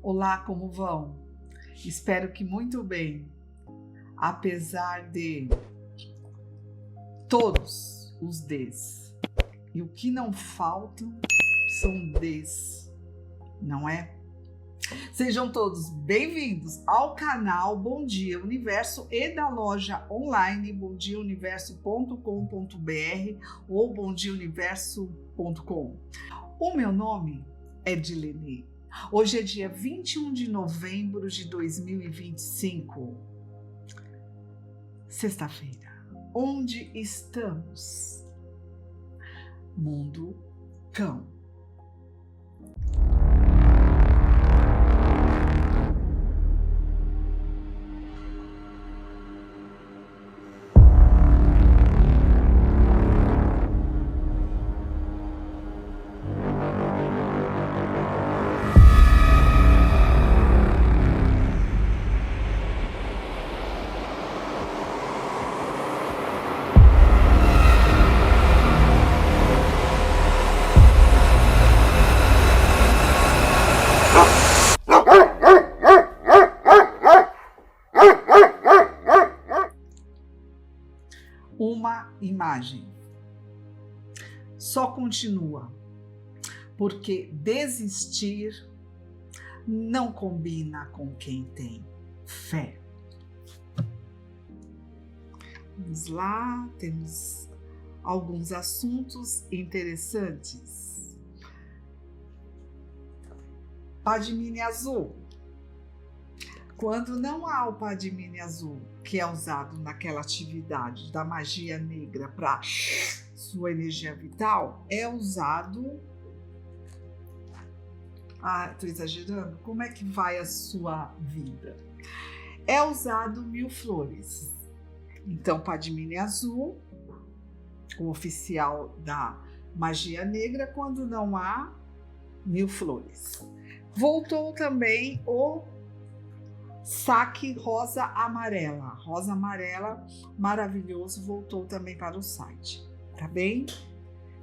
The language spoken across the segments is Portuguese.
Olá, como vão? Espero que muito bem, apesar de todos os Ds. E o que não faltam são Ds, não é? Sejam todos bem-vindos ao canal Bom Dia Universo e da loja online bomdiauniverso.com.br ou bomdiauniverso.com. O meu nome é Dilene. Hoje é dia 21 de novembro de 2025, sexta-feira. Onde estamos? Mundo Cão. Uma imagem. Só continua, porque desistir não combina com quem tem fé. Vamos lá, temos alguns assuntos interessantes. Padmini azul. Quando não há o Padmini azul, que é usado naquela atividade da magia negra para sua energia vital, é usado... estou exagerando? Como é que vai a sua vida? É usado 1000 flores. Então, Padmini azul, o oficial da magia negra, quando não há 1000 flores. Voltou também o saque rosa amarela. Rosa amarela, maravilhoso, voltou também para o site. Tá bem?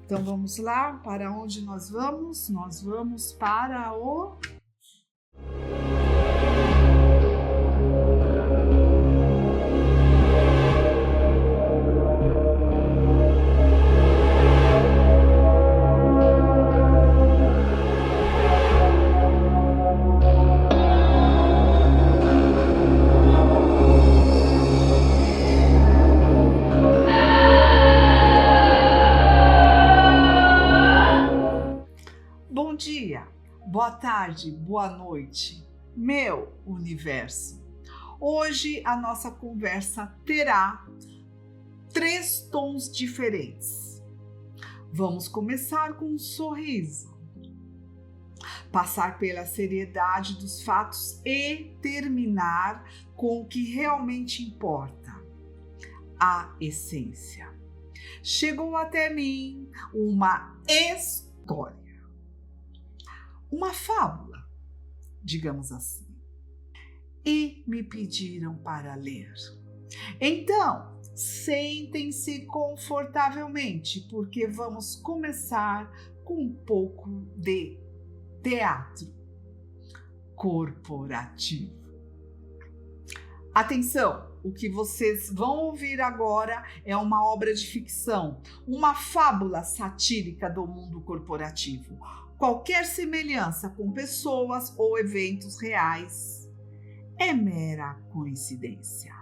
Então vamos lá, para onde nós vamos? Nós vamos para o... Bom dia, boa tarde, boa noite, meu universo. Hoje a nossa conversa terá 3 tons diferentes. Vamos começar com um sorriso, passar pela seriedade dos fatos e terminar com o que realmente importa, a essência. Chegou até mim uma história. Uma fábula, digamos assim, e me pediram para ler. Então, sentem-se confortavelmente, porque vamos começar com um pouco de teatro corporativo. Atenção, o que vocês vão ouvir agora é uma obra de ficção, uma fábula satírica do mundo corporativo. Qualquer semelhança com pessoas ou eventos reais é mera coincidência.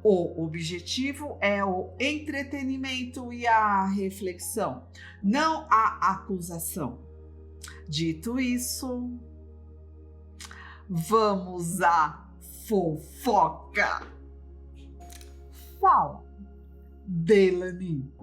O objetivo é o entretenimento e a reflexão, não a acusação. Dito isso, vamos à fofoca. Fala, Delany.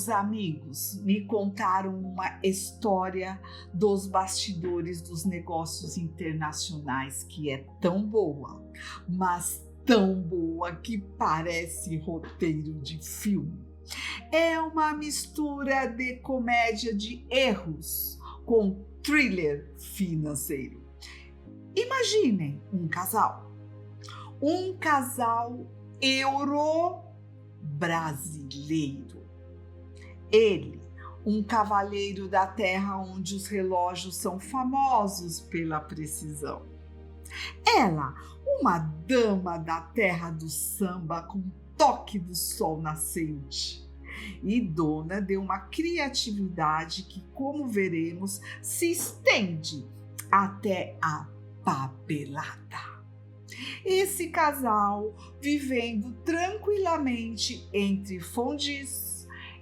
Meus amigos me contaram uma história dos bastidores dos negócios internacionais que é tão boa, mas tão boa que parece roteiro de filme. É uma mistura de comédia de erros com thriller financeiro. Imaginem um casal euro-brasileiro. Ele, um cavalheiro da terra onde os relógios são famosos pela precisão. Ela, uma dama da terra do samba com toque do sol nascente. E dona de uma criatividade que, como veremos, se estende até a papelada. Esse casal, vivendo tranquilamente entre fondues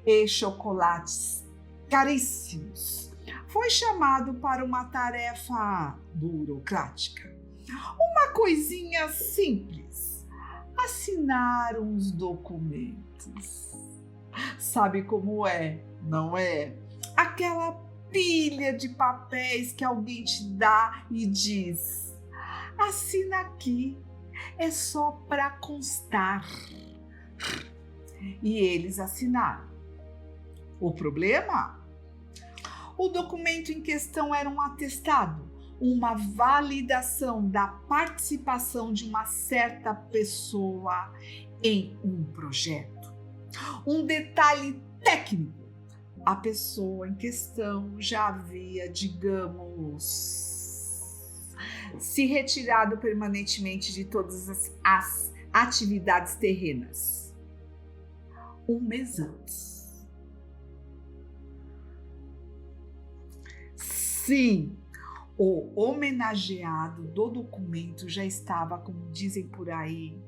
e chocolates caríssimos, foi chamado para uma tarefa burocrática. Uma coisinha simples: assinar uns documentos. Sabe como é, não é? Aquela pilha de papéis que alguém te dá e diz: assina aqui, é só para constar. E eles assinaram. O problema? O documento em questão era um atestado, uma validação da participação de uma certa pessoa em um projeto. Um detalhe técnico: a pessoa em questão já havia, digamos, se retirado permanentemente de todas as atividades terrenas um mês antes. Sim, o homenageado do documento já estava, como dizem por aí,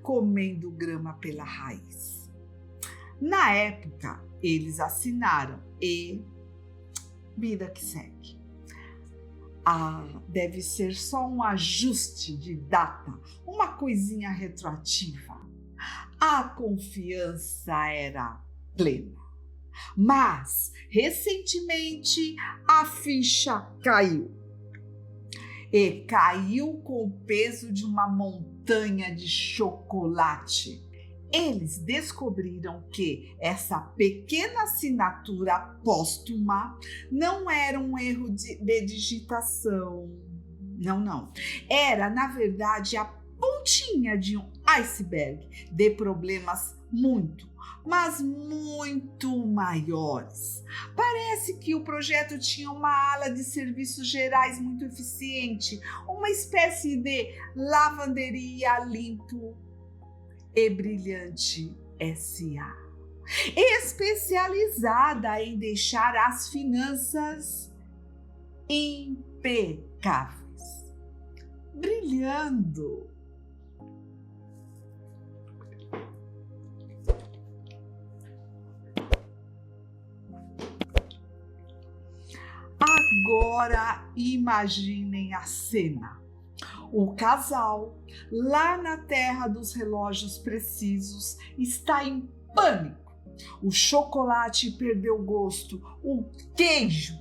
comendo grama pela raiz. Na época, eles assinaram e vida que segue. Deve ser só um ajuste de data, uma coisinha retroativa. A confiança era plena. Mas, recentemente, a ficha caiu. E caiu com o peso de uma montanha de chocolate. Eles descobriram que essa pequena assinatura póstuma não era um erro de digitação. Não. Era, na verdade, a pontinha de um iceberg de problemas mas muito maiores. Parece que o projeto tinha uma ala de serviços gerais muito eficiente, uma espécie de lavanderia limpo e brilhante S.A., especializada em deixar as finanças impecáveis, brilhando. Agora imaginem a cena. O casal, lá na terra dos relógios precisos, está em pânico. O chocolate perdeu o gosto, o queijo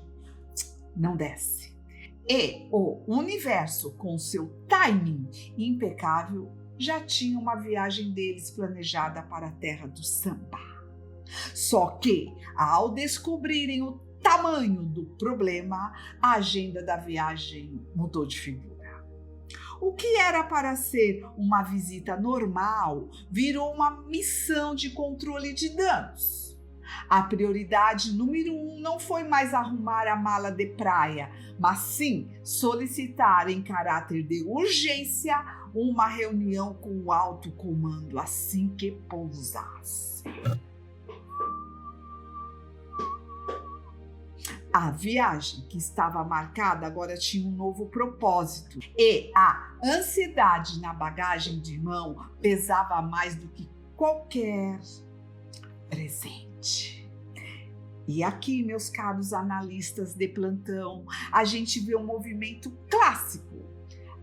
não desce. E o universo, com seu timing impecável, já tinha uma viagem deles planejada para a terra do samba. Só que, ao descobrirem o tamanho do problema, a agenda da viagem mudou de figura. O que era para ser uma visita normal virou uma missão de controle de danos. A prioridade número 1 não foi mais arrumar a mala de praia, mas sim solicitar em caráter de urgência uma reunião com o alto comando assim que pousasse. A viagem que estava marcada agora tinha um novo propósito e a ansiedade na bagagem de mão pesava mais do que qualquer presente. E aqui, meus caros analistas de plantão, a gente vê um movimento clássico.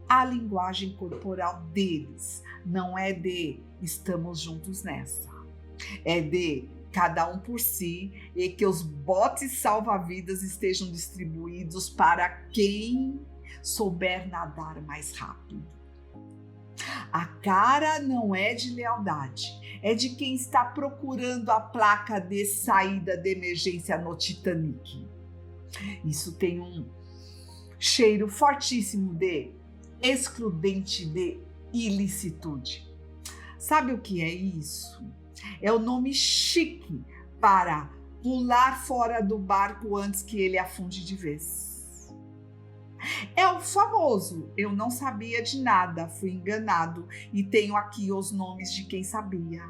A linguagem corporal deles não é de estamos juntos nessa, é de cada um por si, e que os botes salva-vidas estejam distribuídos para quem souber nadar mais rápido. A cara não é de lealdade, é de quem está procurando a placa de saída de emergência no Titanic. Isso tem um cheiro fortíssimo de excludente de ilicitude. Sabe o que é isso? É o nome chique para pular fora do barco antes que ele afunde de vez. É o famoso, eu não sabia de nada, fui enganado e tenho aqui os nomes de quem sabia.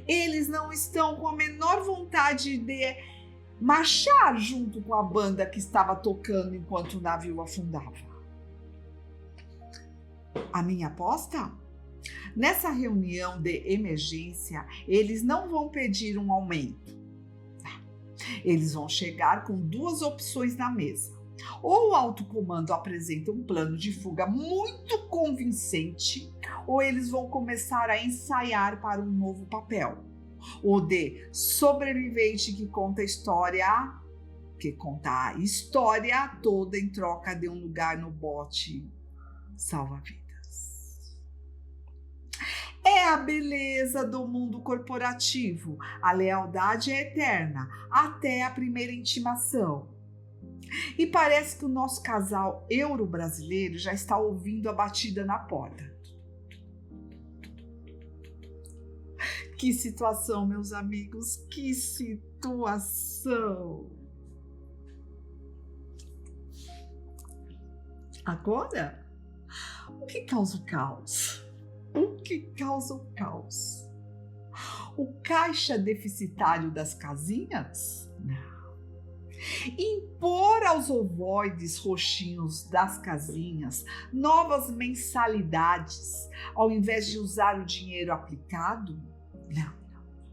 Eles não estão com a menor vontade de marchar junto com a banda que estava tocando enquanto o navio afundava. A minha aposta? Nessa reunião de emergência, eles não vão pedir um aumento. Eles vão chegar com duas opções na mesa. Ou o alto comando apresenta um plano de fuga muito convincente, ou eles vão começar a ensaiar para um novo papel. O de sobrevivente que conta a história toda em troca de um lugar no bote salva-vidas. É a beleza do mundo corporativo. A lealdade é eterna, até a primeira intimação. E parece que o nosso casal euro-brasileiro já está ouvindo a batida na porta. Que situação, meus amigos, que situação! Agora, o que causa o caos? O que causa o caos? O caixa deficitário das casinhas? Não. Impor aos ovoides roxinhos das casinhas novas mensalidades ao invés de usar o dinheiro aplicado? Não,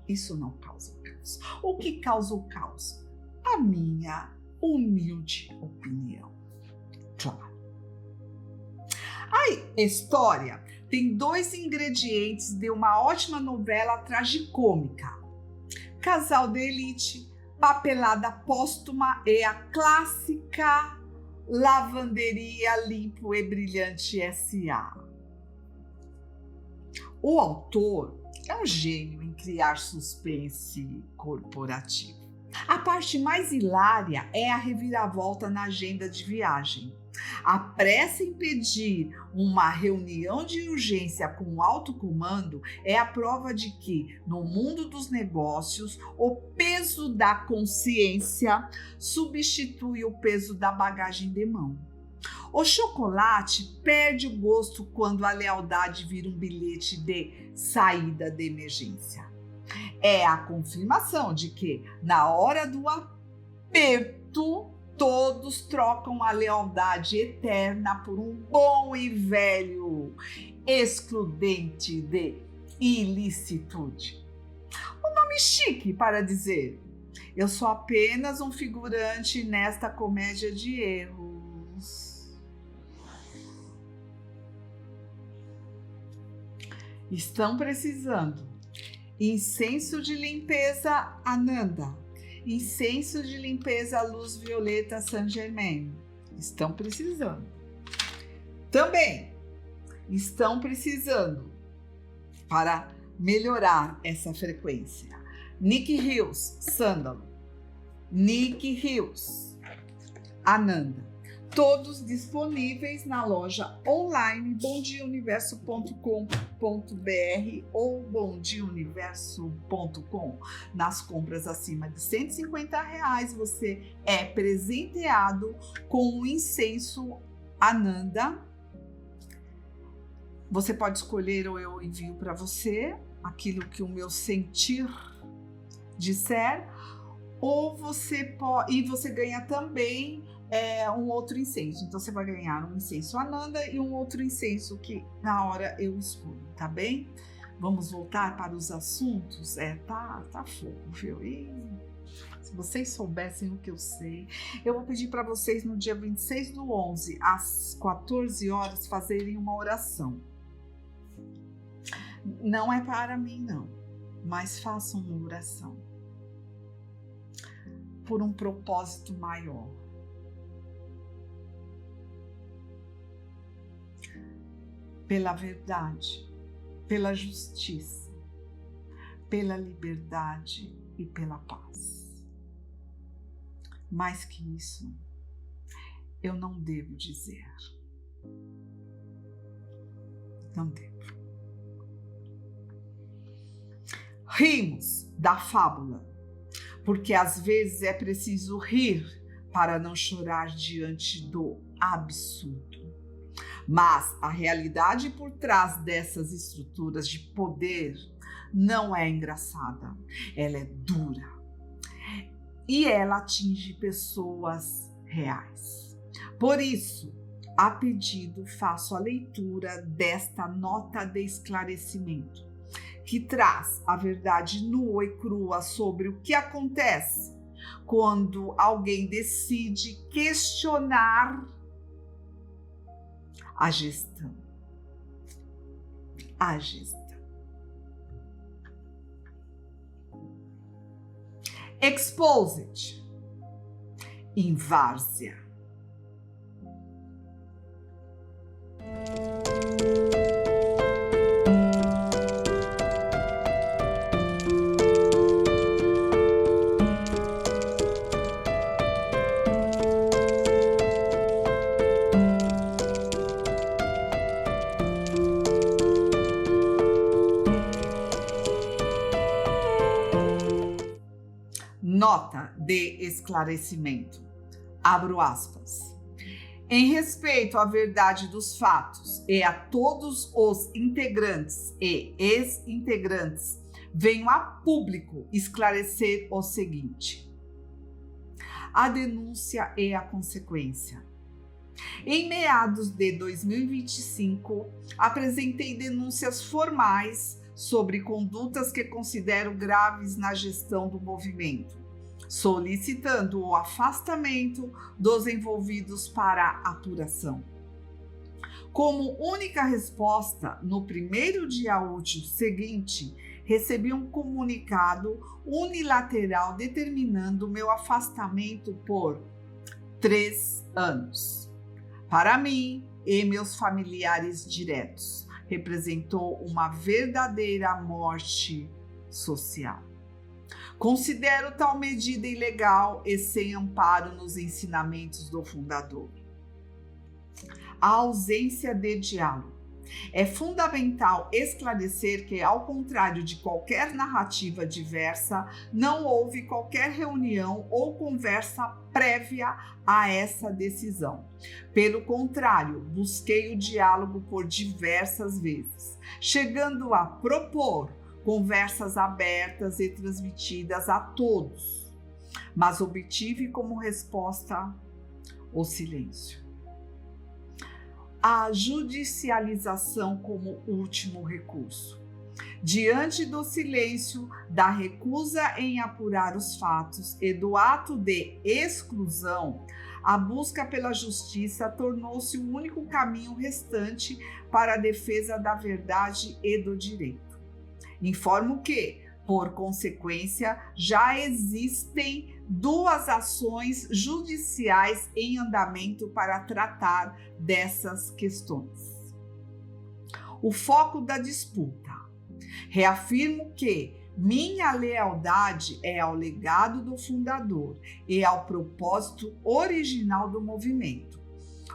isso não causa o caos. O que causa o caos? A minha humilde opinião. Claro. A história tem dois ingredientes de uma ótima novela tragicômica: casal de elite, papelada póstuma e a clássica lavanderia limpo e brilhante S.A. O autor é um gênio em criar suspense corporativo. A parte mais hilária é a reviravolta na agenda de viagem. A pressa em pedir uma reunião de urgência com o alto comando é a prova de que, no mundo dos negócios, o peso da consciência substitui o peso da bagagem de mão. O chocolate perde o gosto quando a lealdade vira um bilhete de saída de emergência. É a confirmação de que, na hora do aperto, todos trocam a lealdade eterna por um bom e velho excludente de ilicitude. Um nome chique para dizer: eu sou apenas um figurante nesta comédia de erros. Estão precisando incenso de limpeza Ananda, incenso de limpeza Luz Violeta Saint Germain. Estão precisando. Também estão precisando, para melhorar essa frequência, Nick Hills Sândalo, Nick Hills Ananda, todos disponíveis na loja online bomdiauniverso.com.br ou bomdiauniverso.com. Nas compras acima de R$150, você é presenteado com o incenso Ananda. Você pode escolher ou eu envio para você aquilo que o meu sentir disser, ou você ganha também um outro incenso. Então você vai ganhar um incenso Ananda e um outro incenso que na hora eu escolho, tá bem? Vamos voltar para os assuntos? Tá fogo, viu? E se vocês soubessem o que eu sei, eu vou pedir para vocês no dia 26/11, às 14 horas, fazerem uma oração. Não é para mim, não. mas faça uma oração por um propósito maior. Pela verdade, pela justiça, pela liberdade e pela paz. Mais que isso, eu não devo dizer. Não devo. Rimos da fábula, porque às vezes é preciso rir para não chorar diante do absurdo. Mas a realidade por trás dessas estruturas de poder não é engraçada, ela é dura. E ela atinge pessoas reais. Por isso, a pedido, faço a leitura desta nota de esclarecimento, que traz a verdade nua e crua sobre o que acontece quando alguém decide questionar a gestão. A gestão. Exposed em várzea. Nota de esclarecimento. Abro aspas. Em respeito à verdade dos fatos e a todos os integrantes e ex-integrantes, venho a público esclarecer o seguinte: a denúncia e a consequência. Em meados de 2025, apresentei denúncias formais sobre condutas que considero graves na gestão do movimento, solicitando o afastamento dos envolvidos para apuração. Como única resposta, no primeiro dia útil seguinte, recebi um comunicado unilateral determinando meu afastamento por 3 anos. Para mim e meus familiares diretos, representou uma verdadeira morte social. Considero tal medida ilegal e sem amparo nos ensinamentos do fundador. A ausência de diálogo. É fundamental esclarecer que, ao contrário de qualquer narrativa diversa, não houve qualquer reunião ou conversa prévia a essa decisão. Pelo contrário, busquei o diálogo por diversas vezes, chegando a propor conversas abertas e transmitidas a todos, mas obtive como resposta o silêncio. A judicialização como último recurso. Diante do silêncio, da recusa em apurar os fatos e do ato de exclusão, a busca pela justiça tornou-se o único caminho restante para a defesa da verdade e do direito. Informo que, por consequência, já existem 2 ações judiciais em andamento para tratar dessas questões. O foco da disputa. Reafirmo que minha lealdade é ao legado do fundador e ao propósito original do movimento.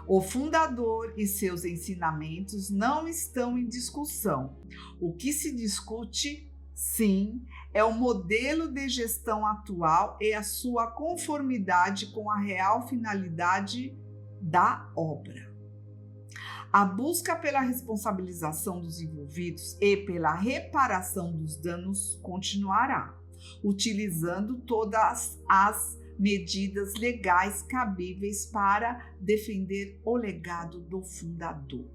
O fundador e seus ensinamentos não estão em discussão. O que se discute, sim, é o modelo de gestão atual e a sua conformidade com a real finalidade da obra. A busca pela responsabilização dos envolvidos e pela reparação dos danos continuará, utilizando todas as medidas legais cabíveis para defender o legado do fundador.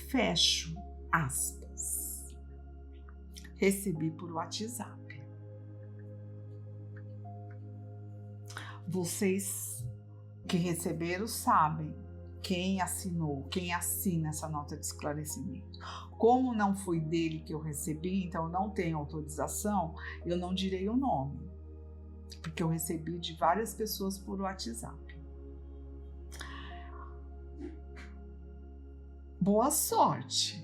Fecho aspas. Recebi por WhatsApp. Vocês que receberam sabem quem assinou, quem assina essa nota de esclarecimento. Como não foi dele que eu recebi, então eu não tenho autorização, eu não direi o nome, porque eu recebi de várias pessoas por WhatsApp. Boa sorte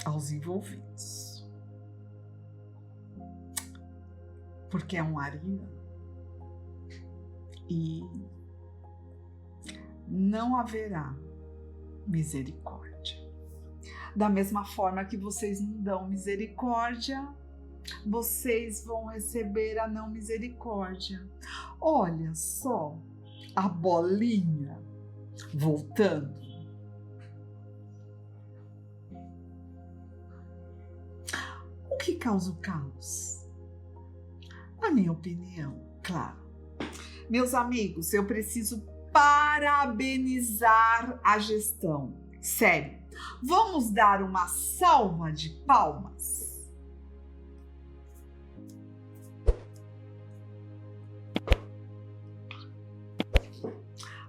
aos envolvidos, porque é um ariano e não haverá misericórdia. Da mesma forma que vocês não dão misericórdia, vocês vão receber a não misericórdia. Olha só a bolinha voltando. O que causa o caos? Na minha opinião, claro. Meus amigos, eu preciso parabenizar a gestão. Sério, vamos dar uma salva de palmas?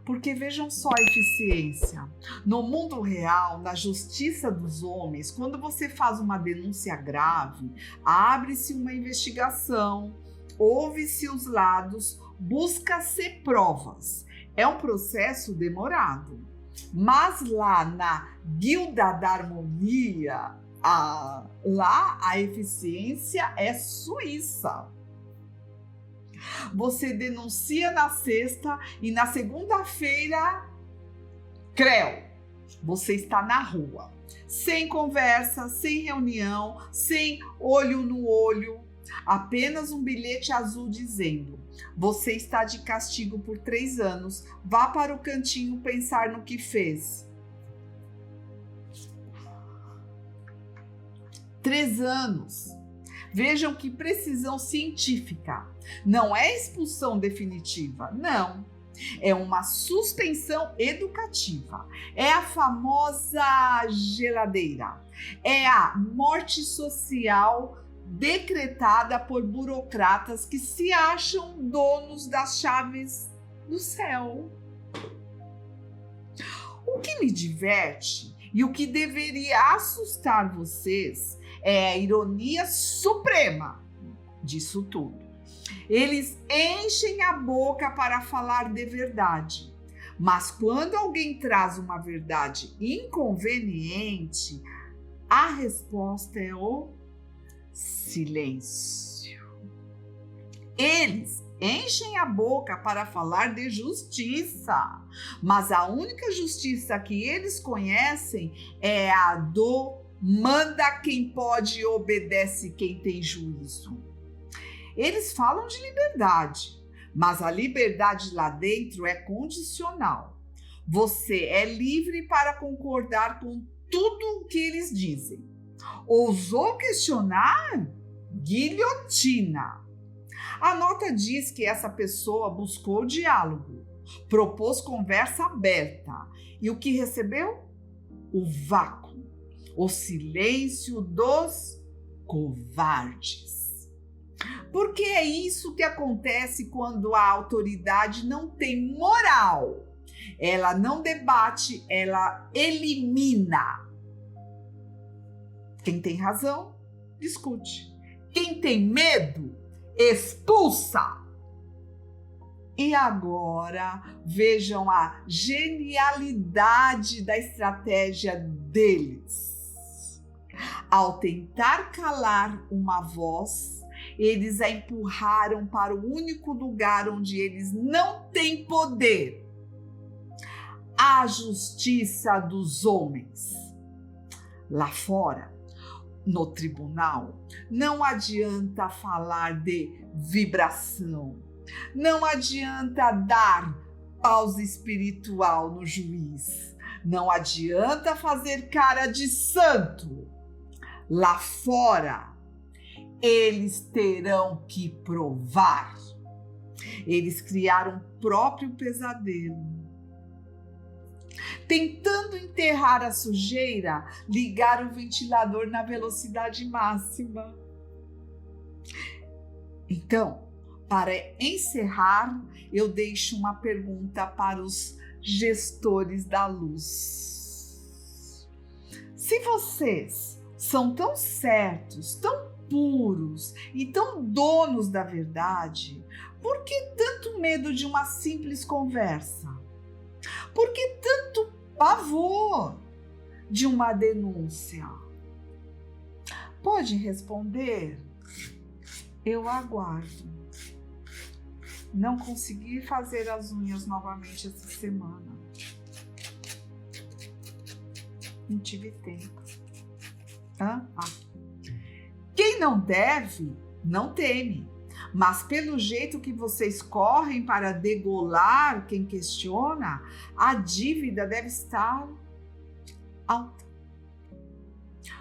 Porque vejam só a eficiência. No mundo real, na justiça dos homens, quando você faz uma denúncia grave, abre-se uma investigação, ouve-se os lados, busca-se provas. É um processo demorado. Mas lá na Guilda da Harmonia, lá a eficiência é suíça. Você denuncia na sexta e na segunda-feira, creu, você está na rua. Sem conversa, sem reunião, sem olho no olho, apenas um bilhete azul dizendo: você está de castigo por 3 anos, vá para o cantinho pensar no que fez. 3 anos. Vejam que precisão científica. Não é expulsão definitiva, não. É uma suspensão educativa. É a famosa geladeira. É a morte social decretada por burocratas que se acham donos das chaves do céu. O que me diverte e o que deveria assustar vocês é a ironia suprema disso tudo. Eles enchem a boca para falar de verdade, mas quando alguém traz uma verdade inconveniente, a resposta é o silêncio. Eles enchem a boca para falar de justiça, mas a única justiça que eles conhecem é a do manda quem pode e obedece quem tem juízo. Eles falam de liberdade, mas a liberdade lá dentro é condicional. Você é livre para concordar com tudo o que eles dizem. Ousou questionar? Guilhotina. A nota diz que essa pessoa buscou diálogo, propôs conversa aberta. E o que recebeu? O vácuo. O silêncio dos covardes. Porque é isso que acontece quando a autoridade não tem moral. Ela não debate, ela elimina. Quem tem razão, discute. Quem tem medo, expulsa. E agora vejam a genialidade da estratégia deles. Ao tentar calar uma voz, eles a empurraram para o único lugar onde eles não têm poder: a justiça dos homens. Lá fora, no tribunal, não adianta falar de vibração, não adianta dar pausa espiritual no juiz, não adianta fazer cara de santo. Lá fora, eles terão que provar. Eles criaram o próprio pesadelo. Tentando enterrar a sujeira, ligaram o ventilador na velocidade máxima. Então, Para encerrar, eu deixo uma pergunta para os gestores da luz. Se vocês são tão certos, tão puros e tão donos da verdade, por que tanto medo de uma simples conversa? Por que tanto pavor de uma denúncia? Pode responder? Eu aguardo. Não consegui fazer as unhas novamente essa semana. Não tive tempo. Quem não deve, não teme. Mas pelo jeito que vocês correm para degolar quem questiona, a dívida deve estar alta.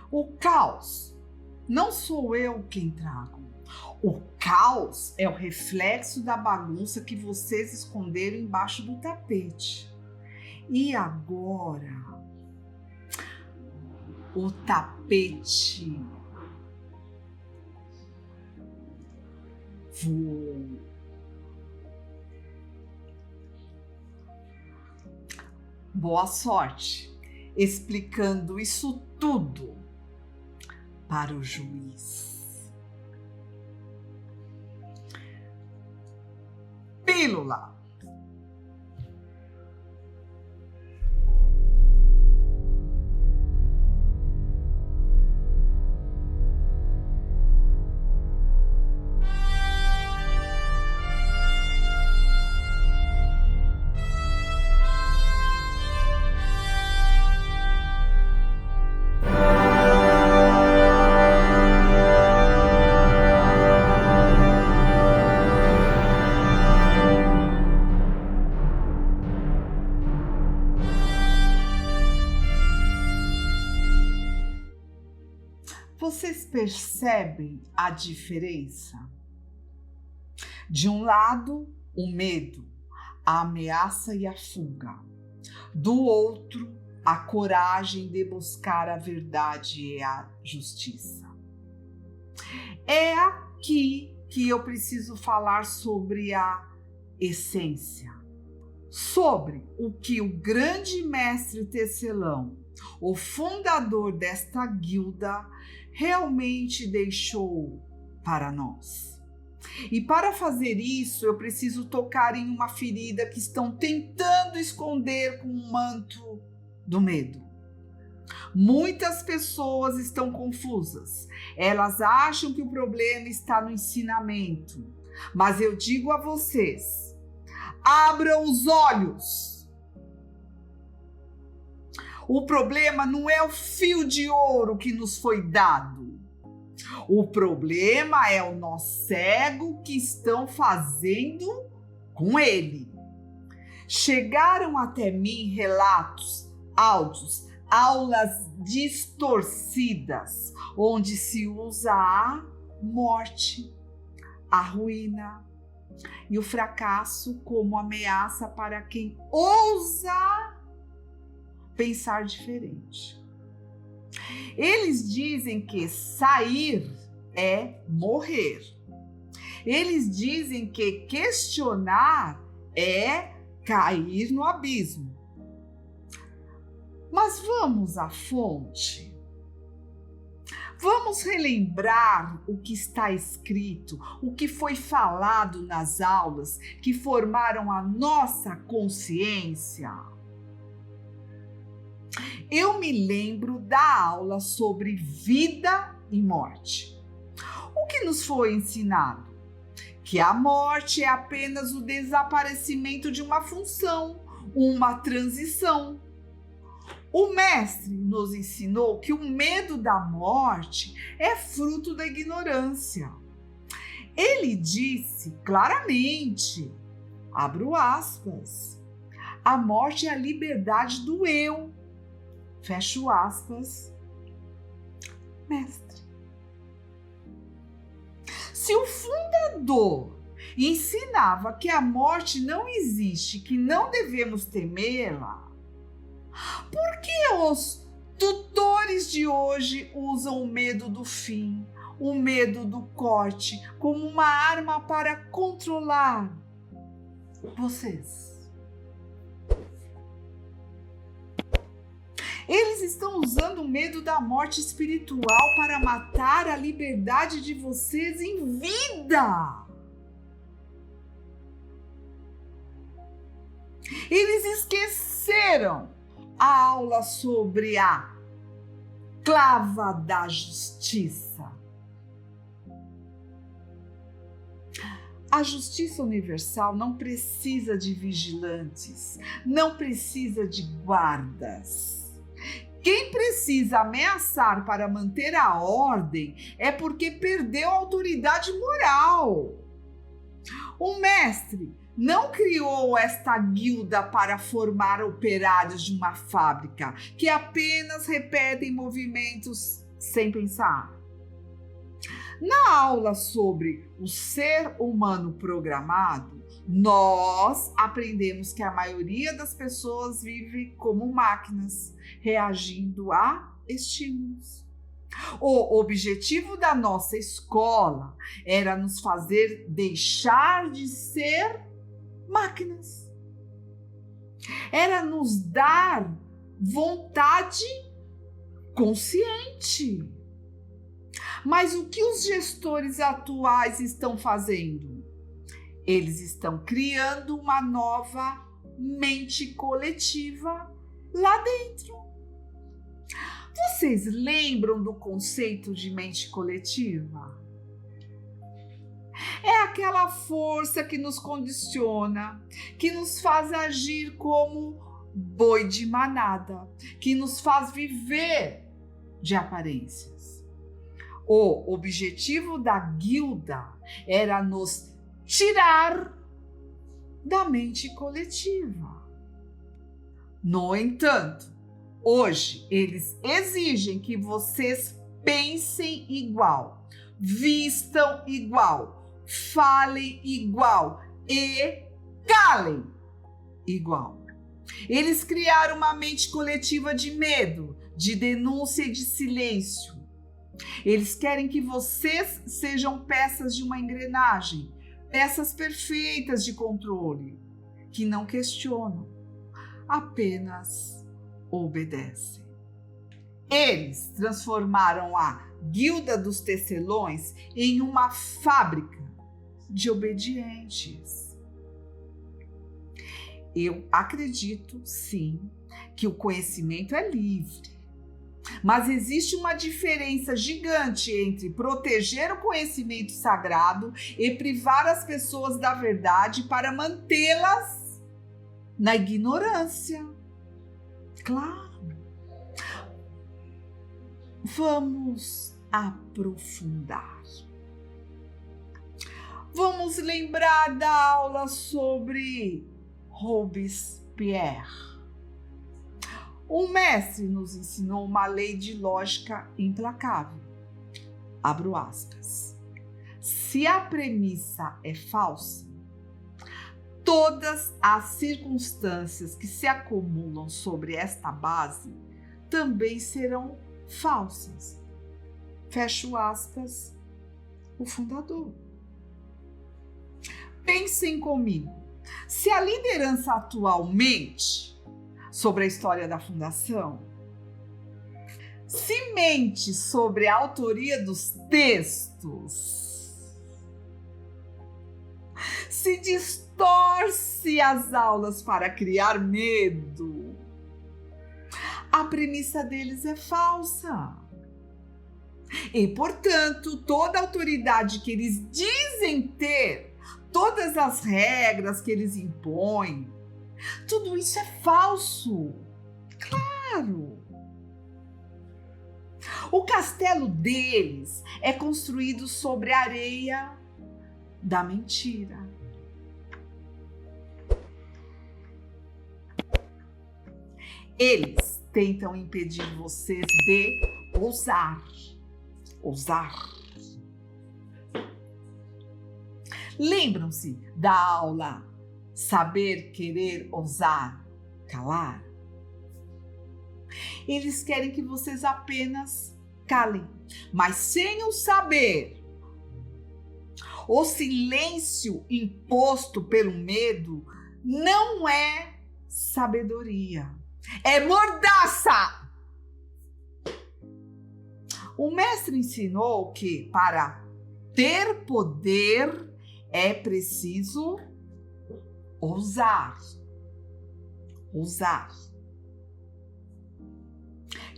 O caos não sou eu quem trago. O caos é o reflexo da bagunça que vocês esconderam embaixo do tapete. E agora, o tapete voou. Boa sorte explicando isso tudo para o juiz. Pílula. Vocês percebem a diferença? De um lado, o medo, a ameaça e a fuga. Do outro, a coragem de buscar a verdade e a justiça. É aqui que eu preciso falar sobre a essência. Sobre o que o grande mestre Tecelão, o fundador desta guilda, realmente deixou para nós. E para fazer isso, eu preciso tocar em uma ferida que estão tentando esconder com o manto do medo. Muitas pessoas estão confusas. Elas acham que o problema está no ensinamento. Mas eu digo a vocês, abram os olhos. O problema não é o fio de ouro que nos foi dado. O problema é o nó cego que estão fazendo com ele. Chegaram até mim relatos, áudios, aulas distorcidas, onde se usa a morte, a ruína e o fracasso como ameaça para quem ousa pensar diferente. Eles dizem que sair é morrer. Eles dizem que questionar é cair no abismo. Mas vamos à fonte. Vamos relembrar o que está escrito, o que foi falado nas aulas que formaram a nossa consciência. Eu me lembro da aula sobre vida e morte. O que nos foi ensinado? Que a morte é apenas o desaparecimento de uma função, uma transição. O mestre nos ensinou que o medo da morte é fruto da ignorância. Ele disse claramente, abro aspas, a morte é a liberdade do eu. Fecho aspas, mestre. Se o fundador ensinava que a morte não existe, que não devemos temê-la, por que os tutores de hoje usam o medo do fim, o medo do corte como uma arma para controlar vocês. Eles estão usando o medo da morte espiritual para matar a liberdade de vocês em vida. Eles esqueceram a aula sobre a clava da justiça. A justiça universal não precisa de vigilantes, não precisa de guardas. Quem precisa ameaçar para manter a ordem é porque perdeu a autoridade moral. O mestre não criou esta guilda para formar operários de uma fábrica que apenas repetem movimentos sem pensar. Na aula sobre o ser humano programado, nós aprendemos que a maioria das pessoas vive como máquinas, reagindo a estímulos. O objetivo da nossa escola era nos fazer deixar de ser máquinas. Era nos dar vontade consciente. Mas o que os gestores atuais estão fazendo? Eles estão criando uma nova mente coletiva lá dentro. Vocês lembram do conceito de mente coletiva? É aquela força que nos condiciona, que nos faz agir como boi de manada, que nos faz viver de aparências. O objetivo da guilda era nos tirar da mente coletiva. No entanto, hoje eles exigem que vocês pensem igual, vistam igual, falem igual e calem igual. Eles criaram uma mente coletiva de medo, de denúncia e de silêncio. Eles querem que vocês sejam peças de uma engrenagem, peças perfeitas de controle, que não questionam, apenas obedecem. Eles transformaram a Guilda dos Tecelões em uma fábrica de obedientes. Eu acredito, sim, que o conhecimento é livre. Mas existe uma diferença gigante entre proteger o conhecimento sagrado e privar as pessoas da verdade para mantê-las na ignorância. Claro. Vamos aprofundar. Vamos lembrar da aula sobre Robespierre. O mestre nos ensinou uma lei de lógica implacável. Abro aspas. Se a premissa é falsa, todas as circunstâncias que se acumulam sobre esta base também serão falsas. Fecho aspas, o fundador. Pensem comigo. Se a liderança atual mente sobre a história da fundação, se mente sobre a autoria dos textos, se distorce as aulas para criar medo, a premissa deles é falsa. E, portanto, toda a autoridade que eles dizem ter, todas as regras que eles impõem, tudo isso é falso. Claro. O castelo deles é construído sobre a areia da mentira. Eles tentam impedir vocês de ousar. Lembram-se da aula Saber, Querer, Ousar, Calar? Eles querem que vocês apenas calem, mas sem o saber. O silêncio imposto pelo medo não é sabedoria, é mordaça. O mestre ensinou que para ter poder é preciso ousar. Ousar.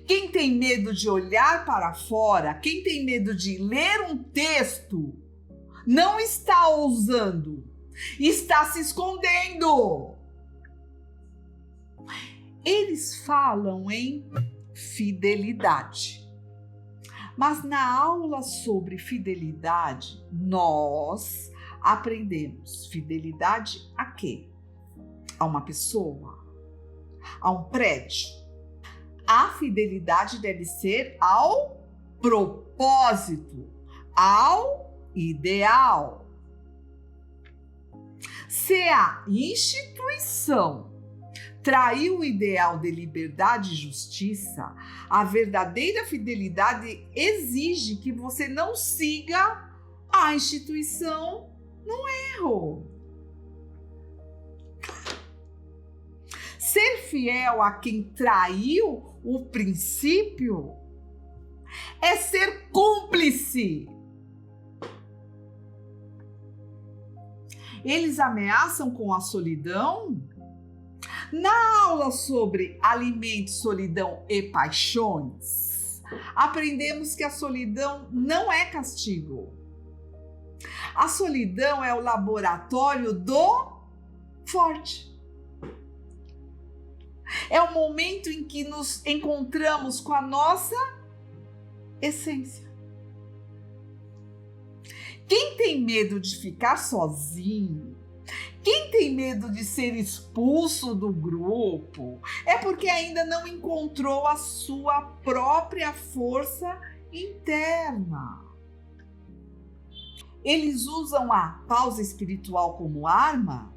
Quem tem medo de olhar para fora, quem tem medo de ler um texto, não está ousando, está se escondendo. Eles falam em fidelidade. Mas na aula sobre fidelidade, nós aprendemos fidelidade a quê? A uma pessoa? A um prédio? A fidelidade deve ser ao propósito, ao ideal. Se a instituição traiu o ideal de liberdade e justiça, a verdadeira fidelidade exige que você não siga a instituição no erro. Ser fiel a quem traiu o princípio é ser cúmplice. Eles ameaçam com a solidão. Na aula sobre alimento, solidão e paixões, aprendemos que a solidão não é castigo. A solidão é o laboratório do forte. É o momento em que nos encontramos com a nossa essência. Quem tem medo de ficar sozinho, quem tem medo de ser expulso do grupo, é porque ainda não encontrou a sua própria força interna. Eles usam a pausa espiritual como arma.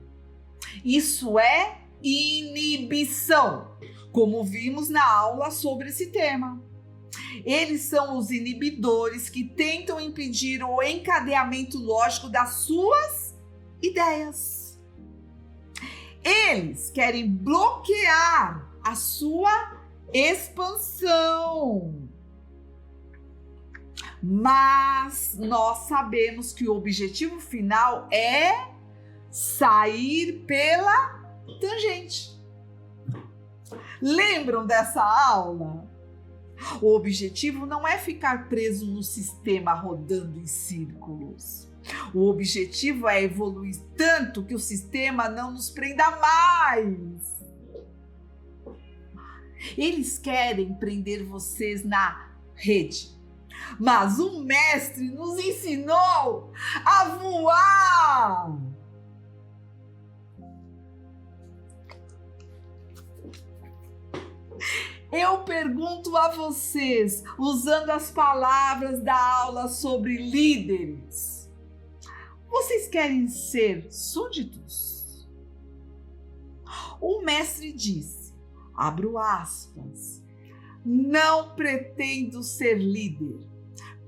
Isso é inibição, como vimos na aula sobre esse tema. Eles são os inibidores que tentam impedir o encadeamento lógico das suas ideias. Eles querem bloquear a sua expansão. Mas nós sabemos que o objetivo final é sair pela tangente. Lembram dessa aula? O objetivo não é ficar preso no sistema rodando em círculos. O objetivo é evoluir tanto que o sistema não nos prenda mais. Eles querem prender vocês na rede. Mas o mestre nos ensinou a voar. Eu pergunto a vocês, usando as palavras da aula sobre líderes, vocês querem ser súditos? O mestre disse, abro aspas, não pretendo ser líder,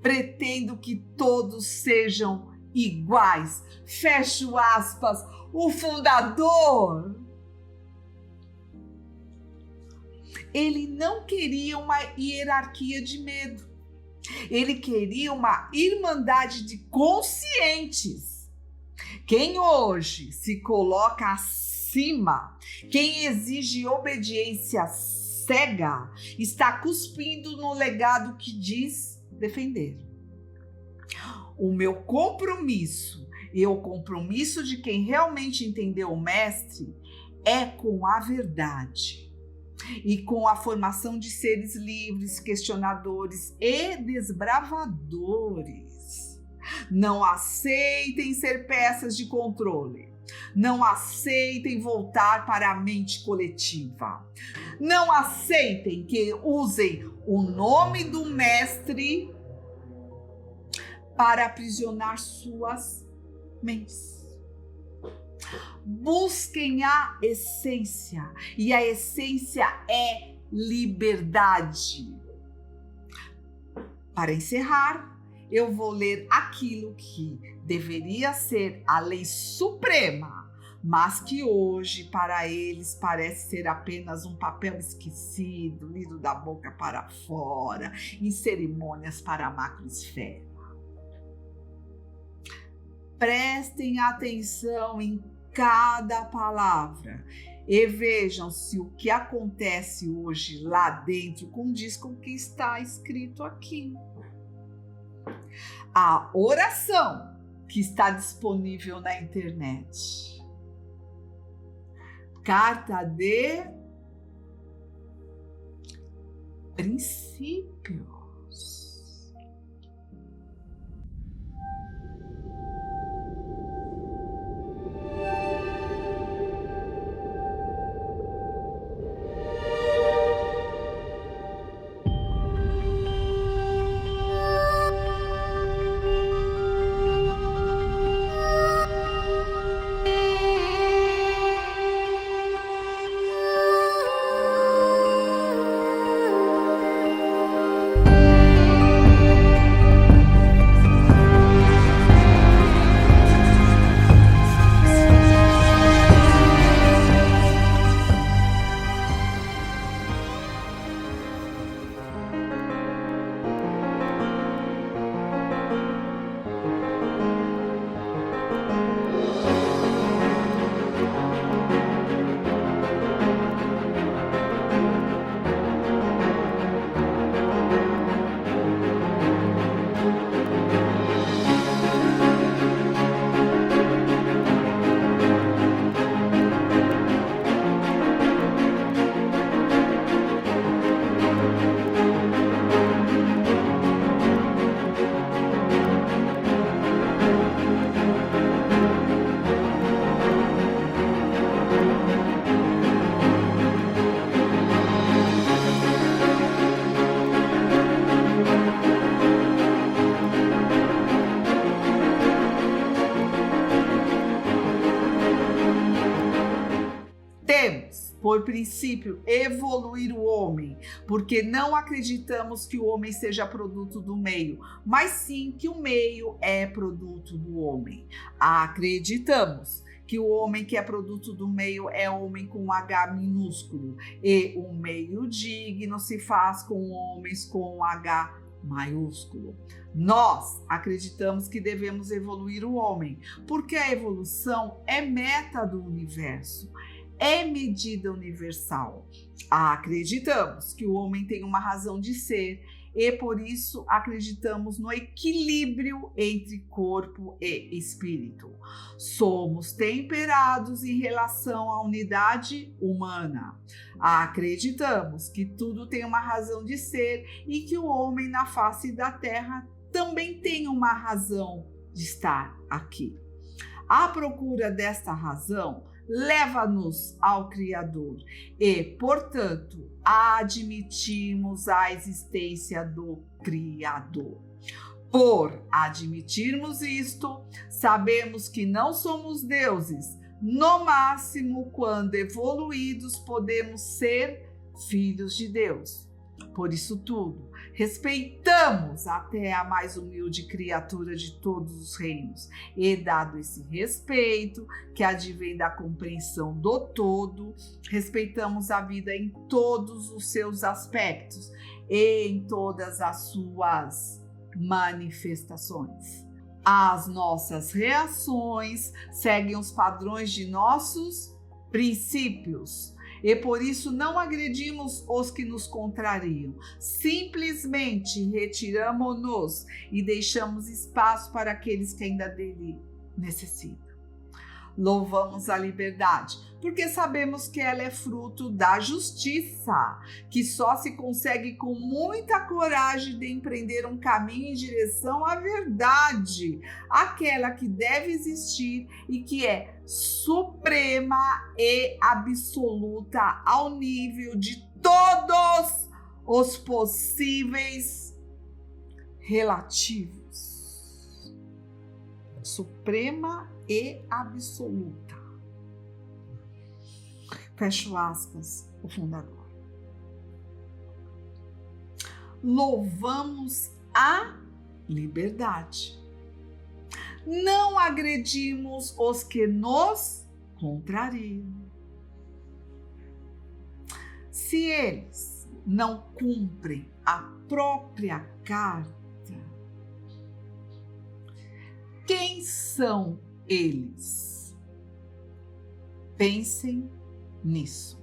pretendo que todos sejam iguais, fecho aspas, o fundador. Ele não queria uma hierarquia de medo. Ele queria uma irmandade de conscientes. Quem hoje se coloca acima, quem exige obediência cega, está cuspindo no legado que diz defender. O meu compromisso e o compromisso de quem realmente entendeu o mestre é com a verdade. E com a formação de seres livres, questionadores e desbravadores. Não aceitem ser peças de controle. Não aceitem voltar para a mente coletiva. Não aceitem que usem o nome do mestre para aprisionar suas mentes. Busquem a essência, e a essência é liberdade. Para encerrar, eu vou ler aquilo que deveria ser a lei suprema, mas que hoje para eles parece ser apenas um papel esquecido, lido da boca para fora, em cerimônias para a macroesfera. Prestem atenção em cada palavra e vejam se o que acontece hoje lá dentro condiz com o que está escrito aqui. A oração que está disponível na internet. Carta de princípios. Por princípio, evoluir o homem, porque não acreditamos que o homem seja produto do meio, mas sim que o meio é produto do homem. Acreditamos que o homem que é produto do meio é homem com H minúsculo, e o meio digno se faz com homens com H maiúsculo. Nós acreditamos que devemos evoluir o homem, porque a evolução é meta do universo. É medida universal. Acreditamos que o homem tem uma razão de ser e por isso acreditamos no equilíbrio entre corpo e espírito. Somos temperados em relação à unidade humana. Acreditamos que tudo tem uma razão de ser e que o homem na face da terra também tem uma razão de estar aqui. A procura desta razão leva-nos ao Criador e, portanto, admitimos a existência do Criador. Por admitirmos isto, sabemos que não somos deuses. No máximo, quando evoluídos, podemos ser filhos de Deus. Por isso tudo, respeitamos até a mais humilde criatura de todos os reinos. E dado esse respeito, que advém da compreensão do todo, respeitamos a vida em todos os seus aspectos e em todas as suas manifestações. As nossas reações seguem os padrões de nossos princípios. E por isso não agredimos os que nos contrariam. Simplesmente retiramo-nos e deixamos espaço para aqueles que ainda dele necessitam. Louvamos a liberdade, porque sabemos que ela é fruto da justiça, que só se consegue com muita coragem de empreender um caminho em direção à verdade, aquela que deve existir e que é suprema e absoluta ao nível de todos os possíveis relativos. Suprema e absoluta. Fecho aspas, o fundador. Louvamos a liberdade. Não agredimos os que nos contrariam. Se eles não cumprem a própria carta, quem são eles? Pensem nisso.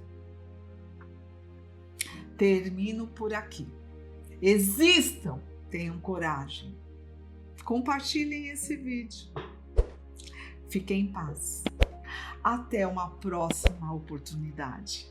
Termino por aqui. Existam, tenham coragem. Compartilhem esse vídeo. Fiquem em paz. Até uma próxima oportunidade.